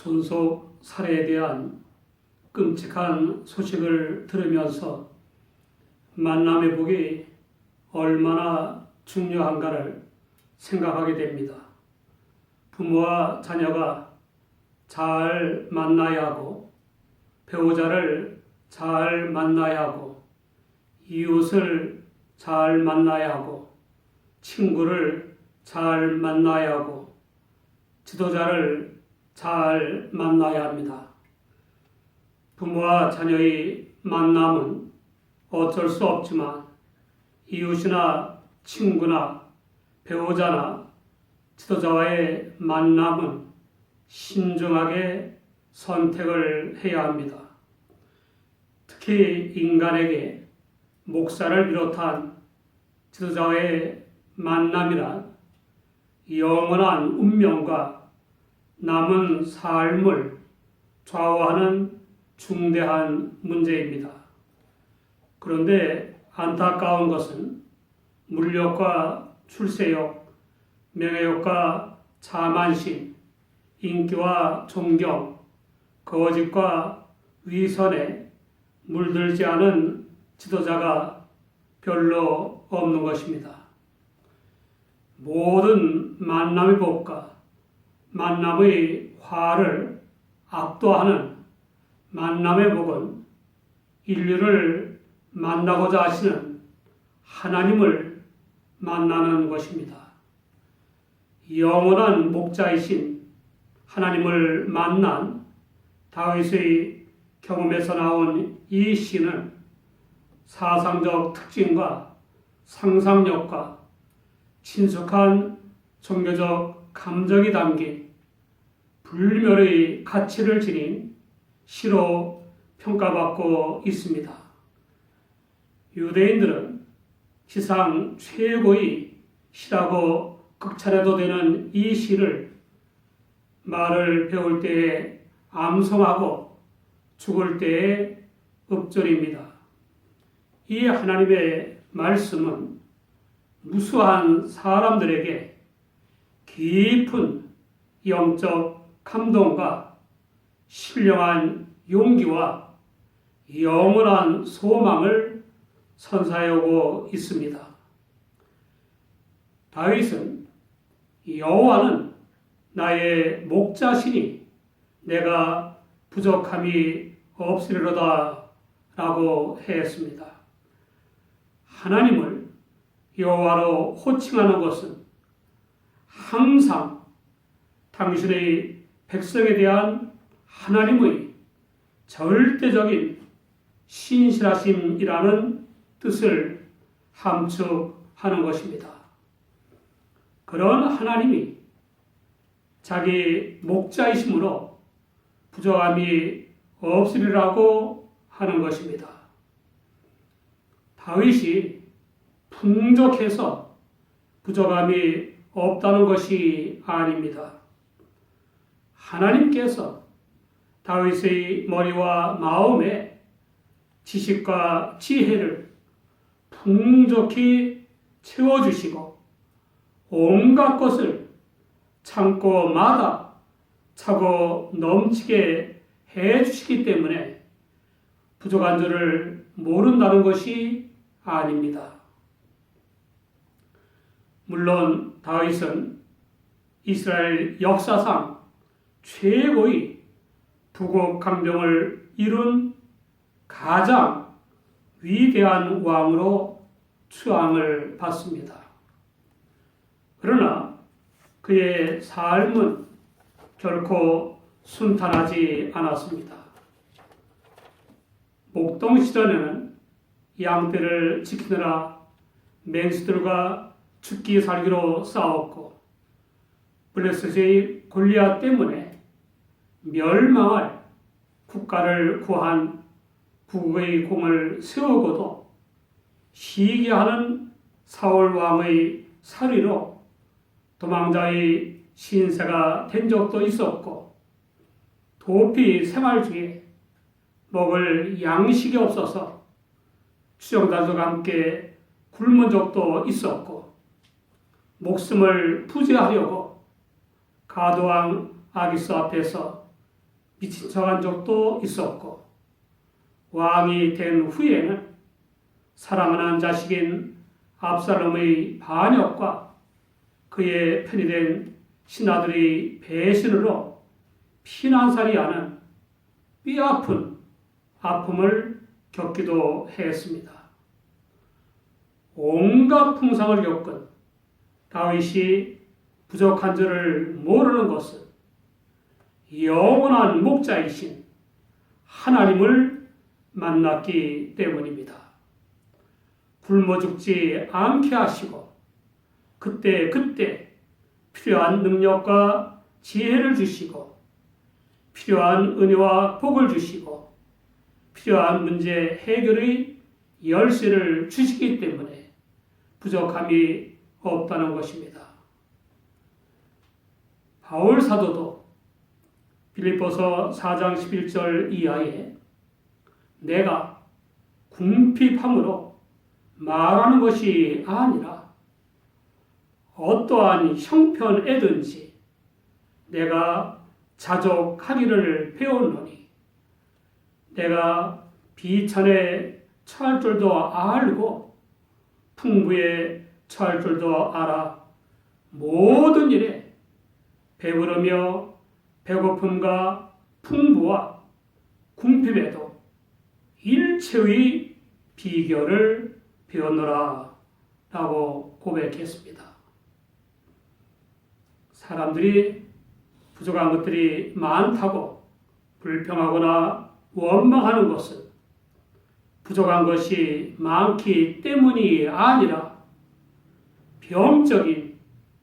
존속 살해에 대한 끔찍한 소식을 들으면서 만남의 복이 얼마나 중요한가를 생각하게 됩니다. 부모와 자녀가 잘 만나야 하고, 배우자를 잘 만나야 하고, 이웃을 잘 만나야 하고, 친구를 잘 만나야 하고, 지도자를 잘 만나야 합니다. 부모와 자녀의 만남은 어쩔 수 없지만 이웃이나 친구나 배우자나 지도자와의 만남은 신중하게 선택을 해야 합니다. 특히 인간에게 목사를 비롯한 지도자와의 만남이란 영원한 운명과 남은 삶을 좌우하는 중대한 문제입니다. 그런데 안타까운 것은 물욕과 출세욕, 명예욕과 자만심, 인기와 존경, 거짓과 위선에 물들지 않은 지도자가 별로 없는 것입니다. 모든 만남의 복과 만남의 화를 압도하는 만남의 복은 인류를 만나고자 하시는 하나님을 만나는 것입니다. 영원한 목자이신 하나님을 만난 다윗의 경험에서 나온 이 시는 사상적 특징과 상상력과 친숙한 종교적 감정이 담긴 불멸의 가치를 지닌 시로 평가받고 있습니다. 유대인들은 지상 최고의 시라고 극찬해도 되는 이 시를 말을 배울 때에 암송하고 죽을 때에 읊조립니다. 이 하나님의 말씀은 무수한 사람들에게 깊은 영적 감동과 신령한 용기와 영원한 소망을 선사해오고 있습니다. 다윗은 여호와는 나의 목자시니 내가 부족함이 없으리로다 라고 했습니다. 하나님을 여호와로 호칭하는 것은 항상 당신의 백성에 대한 하나님의 절대적인 신실하심이라는 뜻을 함축하는 것입니다. 그런 하나님이 자기 목자이심으로 부족함이 없으리라고 하는 것입니다. 다윗이 풍족해서 부족함이 없다는 것이 아닙니다. 하나님께서 다윗의 머리와 마음에 지식과 지혜를 풍족히 채워주시고 온갖 것을 창고마다 차고 넘치게 해주시기 때문에 부족한 줄을 모른다는 것이 아닙니다. 물론 다윗은 이스라엘 역사상 최고의 부국강병을 이룬 가장 위대한 왕으로 추앙을 받습니다. 그러나 그의 삶은 결코 순탄하지 않았습니다. 목동 시절에는 양떼를 지키느라 맹수들과 죽기 살기로 싸웠고 블레셋의 골리앗 때문에 멸망할 국가를 구한 국의 공을 세우고도 시기하는 사울 왕의 살이로 도망자의 신세가 된 적도 있었고 도피 생활 중에 먹을 양식이 없어서 추종자들과 함께 굶은 적도 있었고 목숨을 부지하려고 가도왕 아기스 앞에서 미친 척한 적도 있었고 왕이 된 후에는 사랑하는 자식인 압살롬의 반역과 그의 편이 된 신하들의 배신으로 피난살이 하는 뼈아픈 아픔을 겪기도 했습니다. 온갖 풍상을 겪은 다윗이 부족한 줄을 모르는 것은 영원한 목자이신 하나님을 만났기 때문입니다. 굶어 죽지 않게 하시고 그때 필요한 능력과 지혜를 주시고 필요한 은혜와 복을 주시고 필요한 문제 해결의 열쇠를 주시기 때문에 부족함이 없다는 것입니다. 바울 사도도 빌립보서 4장 11절 이하에 내가 궁핍함으로 말하는 것이 아니라 어떠한 형편에든지 내가 자족하기를 배웠노니 내가 비천에 처할 줄도 알고 풍부에 처할 줄도 알아 모든 일에 배부르며 배고픔과 풍부와 궁핍에도 일체의 비결을 배웠노라 라고 고백했습니다. 사람들이 부족한 것들이 많다고 불평하거나 원망하는 것은 부족한 것이 많기 때문이 아니라 병적인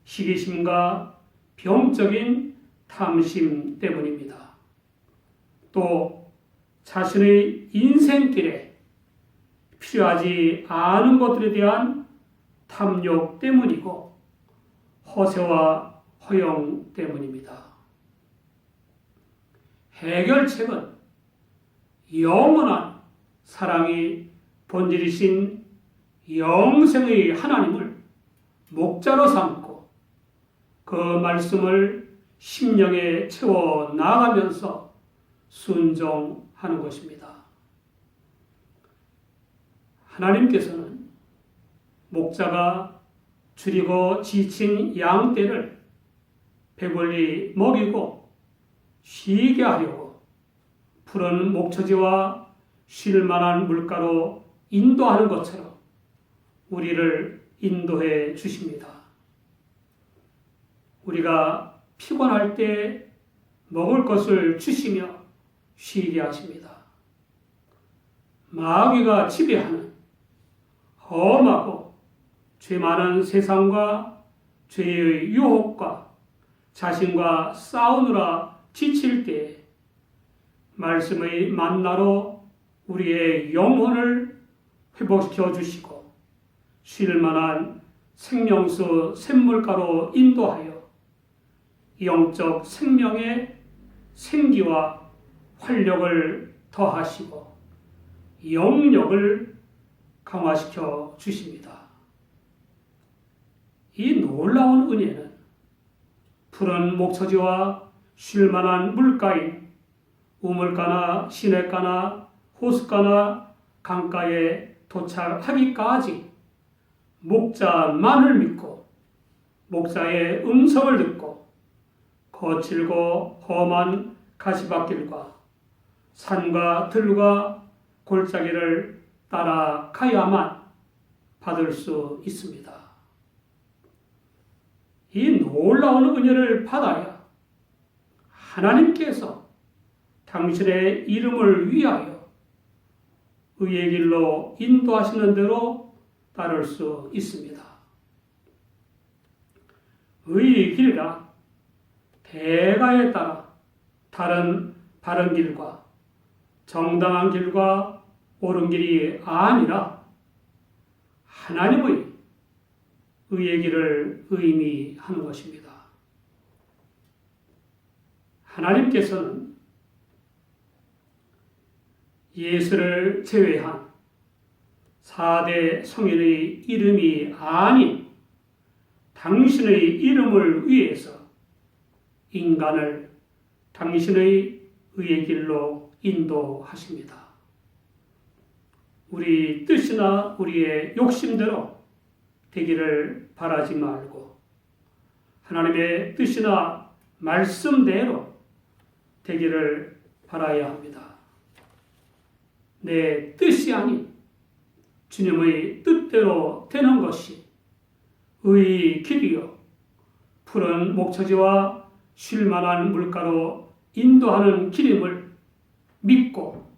시기심과 병적인 탐심 때문입니다. 또 자신의 인생길에 필요하지 않은 것들에 대한 탐욕 때문이고 허세와 허영 때문입니다. 해결책은 영원한 사랑이 본질이신 영생의 하나님을 목자로 삼고 그 말씀을 심령에 채워 나가면서 순종하는 것입니다. 하나님께서는 목자가 줄이고 지친 양떼를 배불리 먹이고 쉬게 하려고 푸른 목초지와 쉴 만한 물가로 인도하는 것처럼 우리를 인도해 주십니다. 우리가 피곤할 때 먹을 것을 주시며 쉬게 하십니다. 마귀가 지배하는 험하고 죄 많은 세상과 죄의 유혹과 자신과 싸우느라 지칠 때 말씀의 만나로 우리의 영혼을 회복시켜 주시고 쉴 만한 생명수 샘물가로 인도하여 영적 생명의 생기와 활력을 더하시고 영력을 강화시켜 주십니다. 이 놀라운 은혜는 푸른 목초지와 쉴 만한 물가인 우물가나 시냇가나 호숫가나 강가에 도착하기까지 목자만을 믿고 목자의 음성을 듣고 거칠고 험한 가시밭길과 산과 들과 골짜기를 따라가야만 받을 수 있습니다. 이 놀라운 은혜를 받아야 하나님께서 당신의 이름을 위하여 의의 길로 인도하시는 대로 따를 수 있습니다. 의의 길이라 대가에 따라 다른 바른 길과 정당한 길과 옳은 길이 아니라 하나님의 의의 길을 의미하는 것입니다. 하나님께서는 예수를 제외한 4대 성인의 이름이 아닌 당신의 이름을 위해서 인간을 당신의 의의 길로 인도하십니다. 우리 뜻이나 우리의 욕심대로 되기를 바라지 말고 하나님의 뜻이나 말씀대로 되기를 바라야 합니다. 내 뜻이 아닌 주님의 뜻대로 되는 것이 의의 길이요 푸른 목처지와 쉴만한 물가로 인도하는 길임을 믿고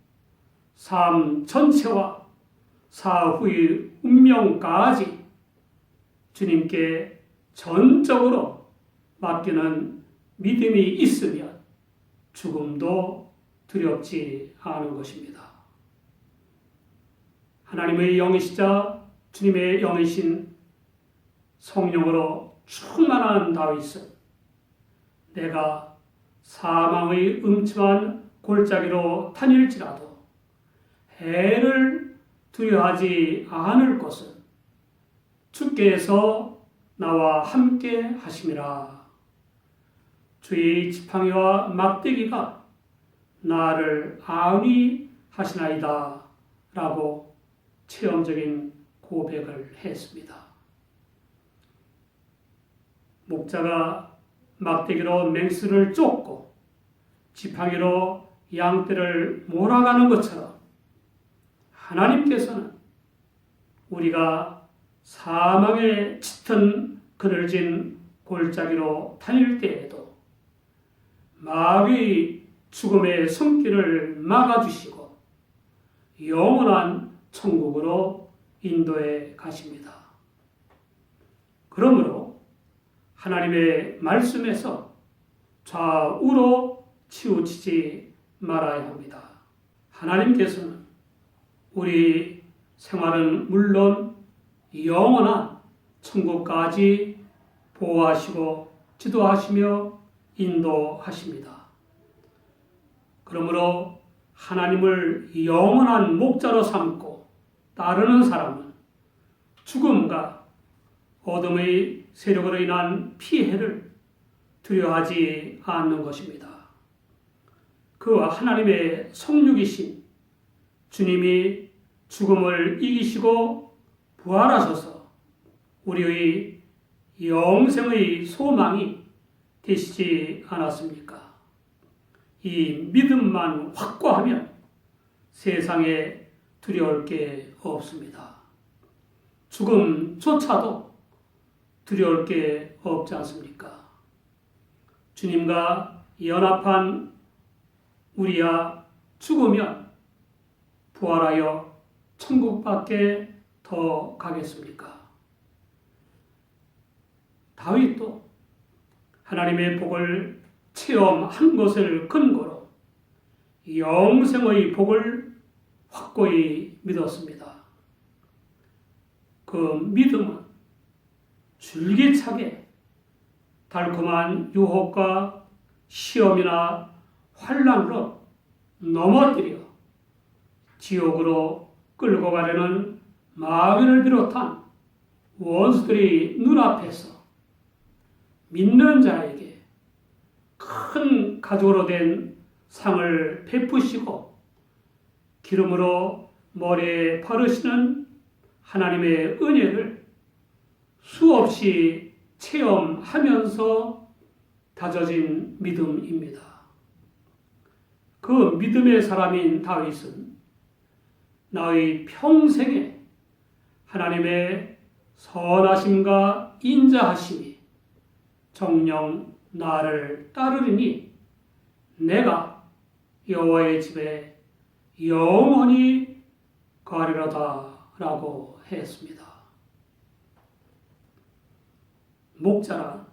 삶 전체와 사후의 운명까지 주님께 전적으로 맡기는 믿음이 있으면 죽음도 두렵지 않은 것입니다. 하나님의 영이시자 주님의 영이신 성령으로 충만한 다윗은 내가 사망의 음침한 골짜기로 다닐지라도 해를 두려워하지 않을 것은 주께서 나와 함께 하심이라. 주의 지팡이와 막대기가 나를 안위하시나이다 라고 체험적인 고백을 했습니다. 목자가 막대기로 맹수를 쫓고 지팡이로 양떼를 몰아가는 것처럼 하나님께서는 우리가 사망의 짙은 그늘진 골짜기로 다닐 때에도 마귀의 죽음의 손길을 막아주시고 영원한 천국으로 인도해 가십니다. 그러므로 하나님의 말씀에서 좌우로 치우치지 말아야 합니다. 하나님께서는 우리 생활은 물론 영원한 천국까지 보호하시고 지도하시며 인도하십니다. 그러므로 하나님을 영원한 목자로 삼고 따르는 사람은 죽음과 어둠의 세력으로 인한 피해를 두려워하지 않는 것입니다. 그와 하나님의 성육이신 주님이 죽음을 이기시고 부활하셔서 우리의 영생의 소망이 되시지 않았습니까? 이 믿음만 확고하면 세상에 두려울 게 없습니다. 죽음조차도 두려울 게 없지 않습니까? 주님과 연합한 우리야 죽으면 부활하여 천국밖에 더 가겠습니까? 다윗도 하나님의 복을 체험한 것을 근거로 영생의 복을 확고히 믿었습니다. 그 믿음은 줄기차게 달콤한 유혹과 시험이나 환난으로 넘어뜨려 지옥으로 끌고 가려는 마귀를 비롯한 원수들이 눈앞에서 믿는 자에게 큰 가죽으로 된 상을 베푸시고 기름으로 머리에 바르시는 하나님의 은혜를 수없이 체험하면서 다져진 믿음입니다. 그 믿음의 사람인 다윗은 나의 평생에 하나님의 선하심과 인자하심이 정녕 나를 따르리니 내가 여호와의 집에 영원히 거하리로다 라고 했습니다. 목자란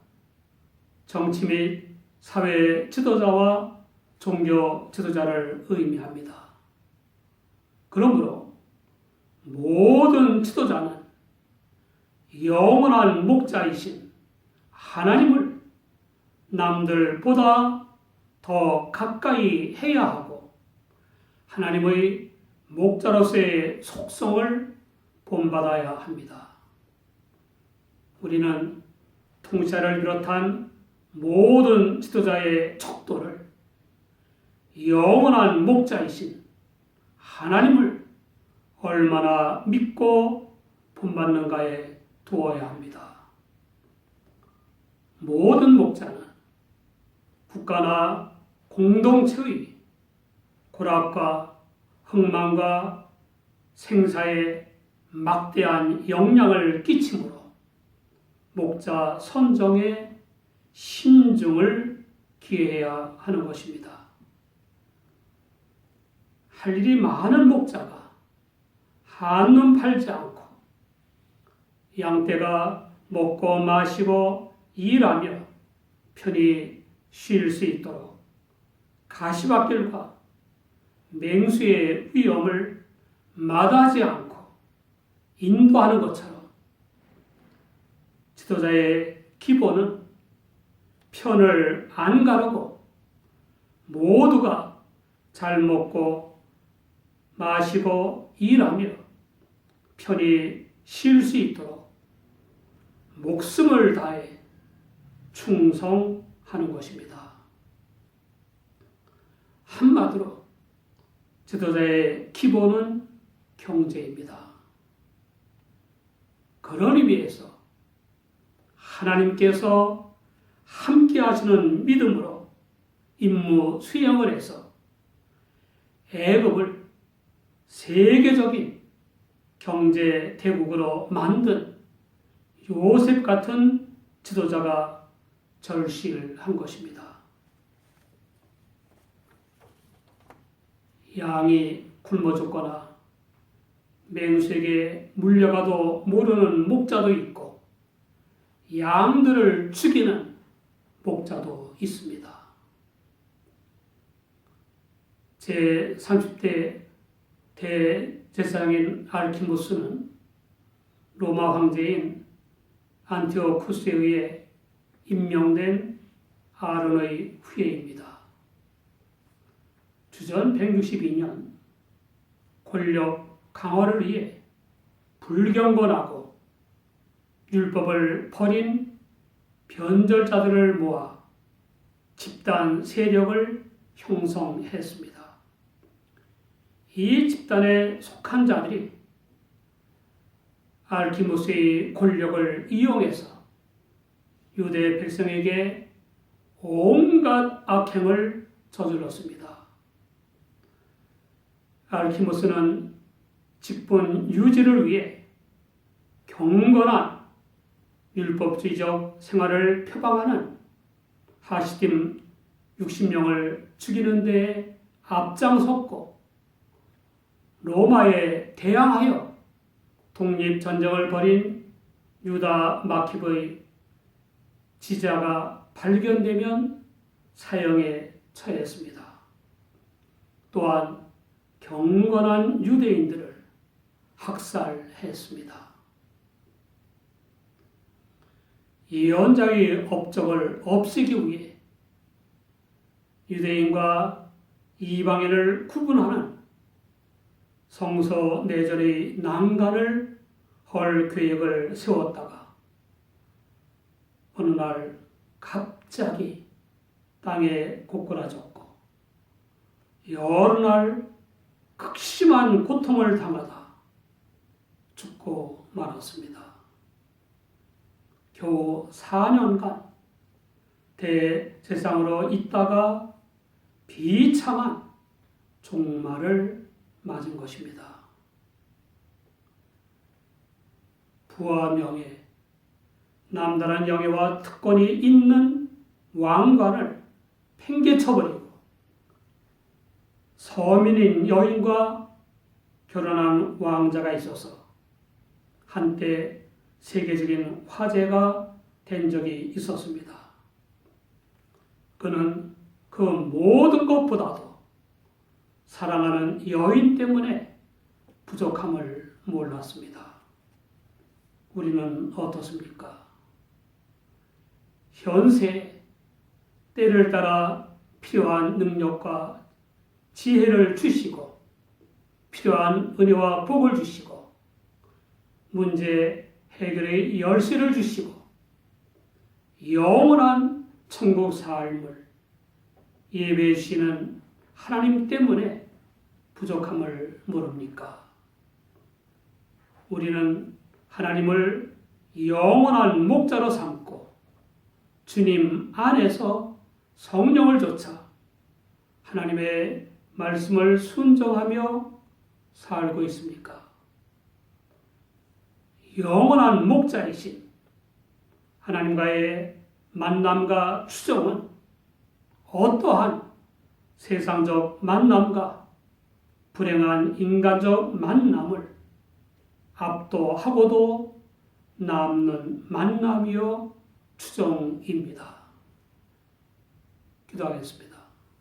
정치 및 사회 지도자와 종교 지도자를 의미합니다. 그러므로 모든 지도자는 영원한 목자이신 하나님을 남들보다 더 가까이 해야 하고 하나님의 목자로서의 속성을 본받아야 합니다. 우리는 통치자를 비롯한 모든 지도자의 척도를 영원한 목자이신 하나님을 얼마나 믿고 본받는가에 두어야 합니다. 모든 목자는 국가나 공동체의 고락과 흥망과 생사에 막대한 영향을 끼치므로 목자 선정에 신중을 기해야 하는 것입니다. 할 일이 많은 목자가 한눈 팔지 않고 양떼가 먹고 마시고 일하며 편히 쉴 수 있도록 가시밭길과 맹수의 위험을 마다하지 않고 인도하는 것처럼 지도자의 기본은 편을 안 가르고 모두가 잘 먹고 마시고 일하며 편히 쉴 수 있도록 목숨을 다해 충성하는 것입니다. 한마디로 지도자의 기본은 경제입니다. 그런 의미에서 하나님께서 함께 하시는 믿음으로 임무 수행을 해서 애굽을 세계적인 경제 대국으로 만든 요셉 같은 지도자가 절실한 것입니다. 양이 굶어 죽거나 맹수에게 물려가도 모르는 목자도 있고 양들을 죽이는 목자도 있습니다. 제30대 대제사장인 알키무스는 로마 황제인 안티오쿠스에 의해 임명된 아론의 후예입니다. 주전 162년 권력 강화를 위해 불경건하고 율법을 버린 변절자들을 모아 집단 세력을 형성했습니다. 이 집단에 속한 자들이 알키무스의 권력을 이용해서 유대 백성에게 온갖 악행을 저질렀습니다. 알키무스는 직분 유지를 위해 경건한 율법주의적 생활을 표방하는 하시딤 60명을 죽이는 데 앞장섰고 로마에 대항하여 독립전쟁을 벌인 유다 마킵의 지자가 발견되면 사형에 처했습니다. 또한 경건한 유대인들을 학살했습니다. 예언자의 업적을 없애기 위해 유대인과 이방인을 구분하는 성서 내전의 난간을 헐 계획을 세웠다가 어느 날 갑자기 땅에 고꾸라졌고 여러 날 극심한 고통을 당하다 죽고 말았습니다. 겨우 4년간 대제사장으로 있다가 비참한 종말을 맞은 것입니다. 부와 명예, 남다른 영예와 특권이 있는 왕관을 팽개쳐버리고 서민인 여인과 결혼한 왕자가 있어서 한때 세계적인 화제가 된 적이 있었습니다. 그는 그 모든 것보다도 사랑하는 여인 때문에 부족함을 몰랐습니다. 우리는 어떻습니까? 현세 때를 따라 필요한 능력과 지혜를 주시고 필요한 은혜와 복을 주시고 문제 해결의 열쇠를 주시고 영원한 천국 삶을 예배해 주시는 하나님 때문에 부족함을 모릅니까? 우리는 하나님을 영원한 목자로 삼고 주님 안에서 성령을 좇아 하나님의 말씀을 순종하며 살고 있습니까? 영원한 목자이신 하나님과의 만남과 추정은 어떠한 세상적 만남과 불행한 인간적 만남을 압도하고도 남는 만남이요 추정입니다. 기도하겠습니다.